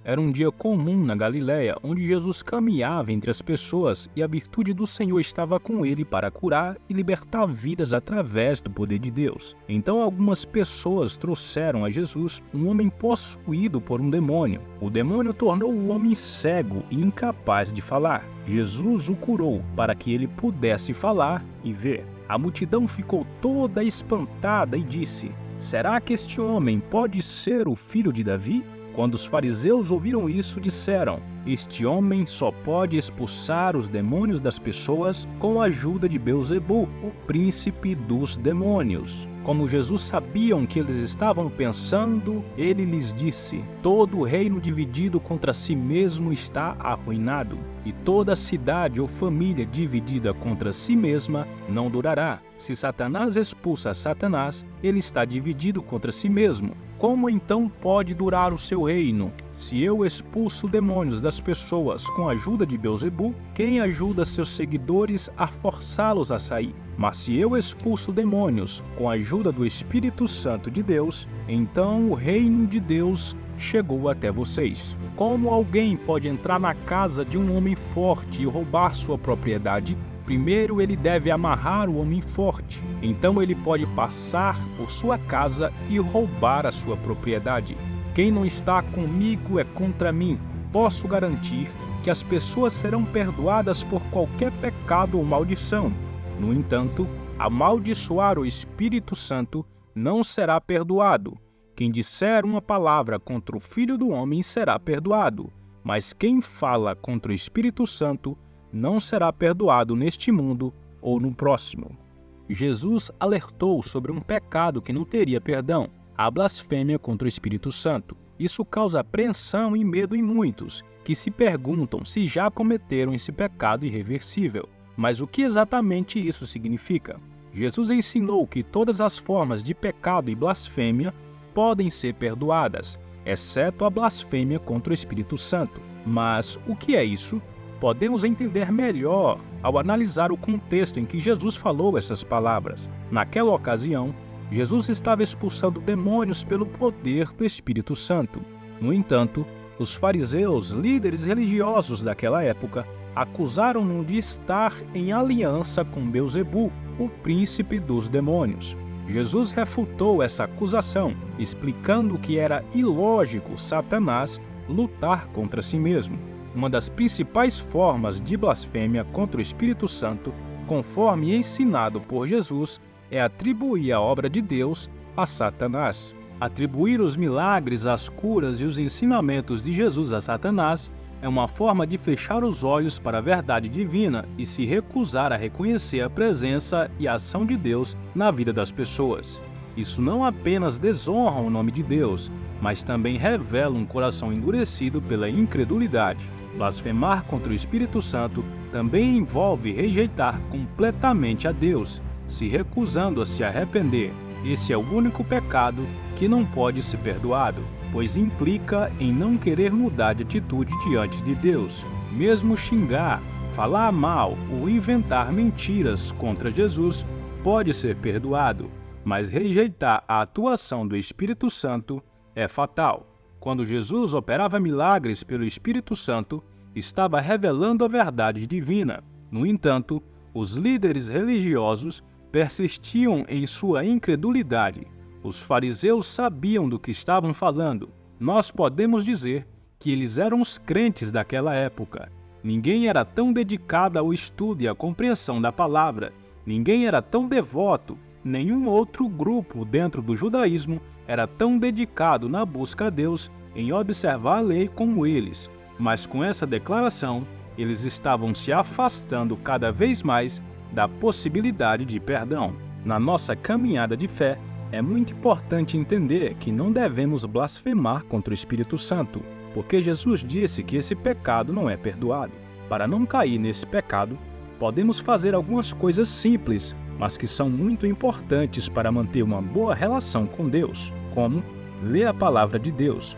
Era um dia comum na Galiléia, onde Jesus caminhava entre as pessoas e a virtude do Senhor estava com ele para curar e libertar vidas através do poder de Deus. Então algumas pessoas trouxeram a Jesus um homem possuído por um demônio. O demônio tornou o homem cego e incapaz de falar. Jesus o curou para que ele pudesse falar e ver. A multidão ficou toda espantada e disse: "Será que este homem pode ser o filho de Davi?" Quando os fariseus ouviram isso, disseram: "Este homem só pode expulsar os demônios das pessoas com a ajuda de Beelzebul, o príncipe dos demônios." Como Jesus sabia o que eles estavam pensando, ele lhes disse: "Todo reino dividido contra si mesmo está arruinado, e toda cidade ou família dividida contra si mesma não durará. Se Satanás expulsa Satanás, ele está dividido contra si mesmo. Como então pode durar o seu reino? Se eu expulso demônios das pessoas com a ajuda de Beelzebul, quem ajuda seus seguidores a forçá-los a sair? Mas se eu expulso demônios com a ajuda do Espírito Santo de Deus, então o reino de Deus chegou até vocês. Como alguém pode entrar na casa de um homem forte e roubar sua propriedade? Primeiro ele deve amarrar o homem forte. Então ele pode passar por sua casa e roubar a sua propriedade. Quem não está comigo é contra mim. Posso garantir que as pessoas serão perdoadas por qualquer pecado ou maldição. No entanto, amaldiçoar o Espírito Santo não será perdoado. Quem disser uma palavra contra o Filho do Homem será perdoado, mas quem fala contra o Espírito Santo não será perdoado neste mundo ou no próximo." Jesus alertou sobre um pecado que não teria perdão: a blasfêmia contra o Espírito Santo. Isso causa apreensão e medo em muitos, que se perguntam se já cometeram esse pecado irreversível. Mas o que exatamente isso significa? Jesus ensinou que todas as formas de pecado e blasfêmia podem ser perdoadas, exceto a blasfêmia contra o Espírito Santo. Mas o que é isso? Podemos entender melhor ao analisar o contexto em que Jesus falou essas palavras. Naquela ocasião, Jesus estava expulsando demônios pelo poder do Espírito Santo. No entanto, os fariseus, líderes religiosos daquela época, acusaram-no de estar em aliança com Beelzebul, o príncipe dos demônios. Jesus refutou essa acusação, explicando que era ilógico Satanás lutar contra si mesmo. Uma das principais formas de blasfêmia contra o Espírito Santo, conforme ensinado por Jesus, é atribuir a obra de Deus a Satanás. Atribuir os milagres, as curas e os ensinamentos de Jesus a Satanás é uma forma de fechar os olhos para a verdade divina e se recusar a reconhecer a presença e a ação de Deus na vida das pessoas. Isso não apenas desonra o nome de Deus, mas também revela um coração endurecido pela incredulidade. Blasfemar contra o Espírito Santo também envolve rejeitar completamente a Deus, se recusando a se arrepender. Esse é o único pecado que não pode ser perdoado, pois implica em não querer mudar de atitude diante de Deus. Mesmo xingar, falar mal ou inventar mentiras contra Jesus pode ser perdoado, mas rejeitar a atuação do Espírito Santo é fatal. Quando Jesus operava milagres pelo Espírito Santo, estava revelando a verdade divina. No entanto, os líderes religiosos persistiam em sua incredulidade. Os fariseus sabiam do que estavam falando. Nós podemos dizer que eles eram os crentes daquela época. Ninguém era tão dedicado ao estudo e à compreensão da palavra. Ninguém era tão devoto. Nenhum outro grupo dentro do judaísmo era tão dedicado na busca a Deus em observar a lei como eles. Mas com essa declaração, eles estavam se afastando cada vez mais da possibilidade de perdão. Na nossa caminhada de fé, é muito importante entender que não devemos blasfemar contra o Espírito Santo, porque Jesus disse que esse pecado não é perdoado. Para não cair nesse pecado, podemos fazer algumas coisas simples, mas que são muito importantes para manter uma boa relação com Deus, como ler a palavra de Deus.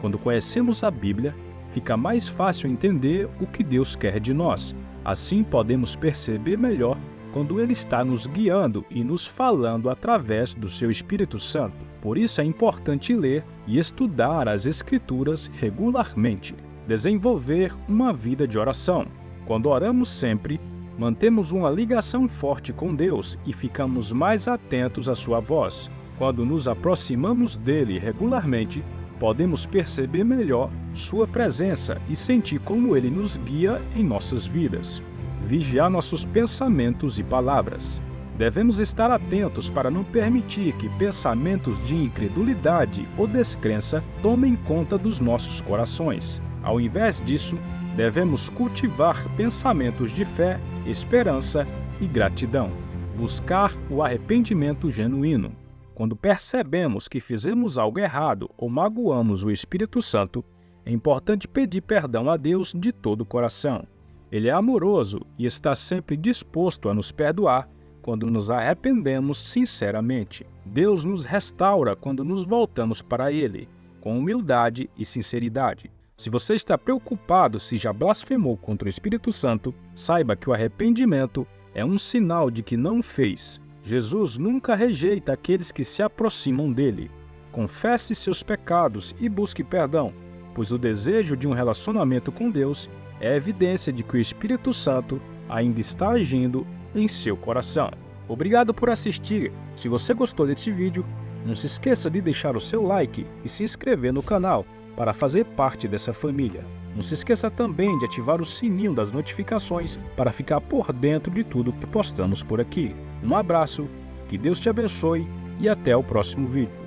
Quando conhecemos a Bíblia, fica mais fácil entender o que Deus quer de nós. Assim podemos perceber melhor quando Ele está nos guiando e nos falando através do seu Espírito Santo. Por isso é importante ler e estudar as Escrituras regularmente. Desenvolver uma vida de oração. Quando oramos sempre, mantemos uma ligação forte com Deus e ficamos mais atentos à sua voz. Quando nos aproximamos dele regularmente, podemos perceber melhor sua presença e sentir como ele nos guia em nossas vidas. Vigiar nossos pensamentos e palavras. Devemos estar atentos para não permitir que pensamentos de incredulidade ou descrença tomem conta dos nossos corações. Ao invés disso, devemos cultivar pensamentos de fé, esperança e gratidão. Buscar o arrependimento genuíno. Quando percebemos que fizemos algo errado ou magoamos o Espírito Santo, é importante pedir perdão a Deus de todo o coração. Ele é amoroso e está sempre disposto a nos perdoar quando nos arrependemos sinceramente. Deus nos restaura quando nos voltamos para Ele, com humildade e sinceridade. Se você está preocupado se já blasfemou contra o Espírito Santo, saiba que o arrependimento é um sinal de que não fez. Jesus nunca rejeita aqueles que se aproximam dele. Confesse seus pecados e busque perdão, pois o desejo de um relacionamento com Deus é evidência de que o Espírito Santo ainda está agindo em seu coração. Obrigado por assistir. Se você gostou desse vídeo, não se esqueça de deixar o seu like e se inscrever no canal para fazer parte dessa família. Não se esqueça também de ativar o sininho das notificações para ficar por dentro de tudo que postamos por aqui. Um abraço, que Deus te abençoe e até o próximo vídeo.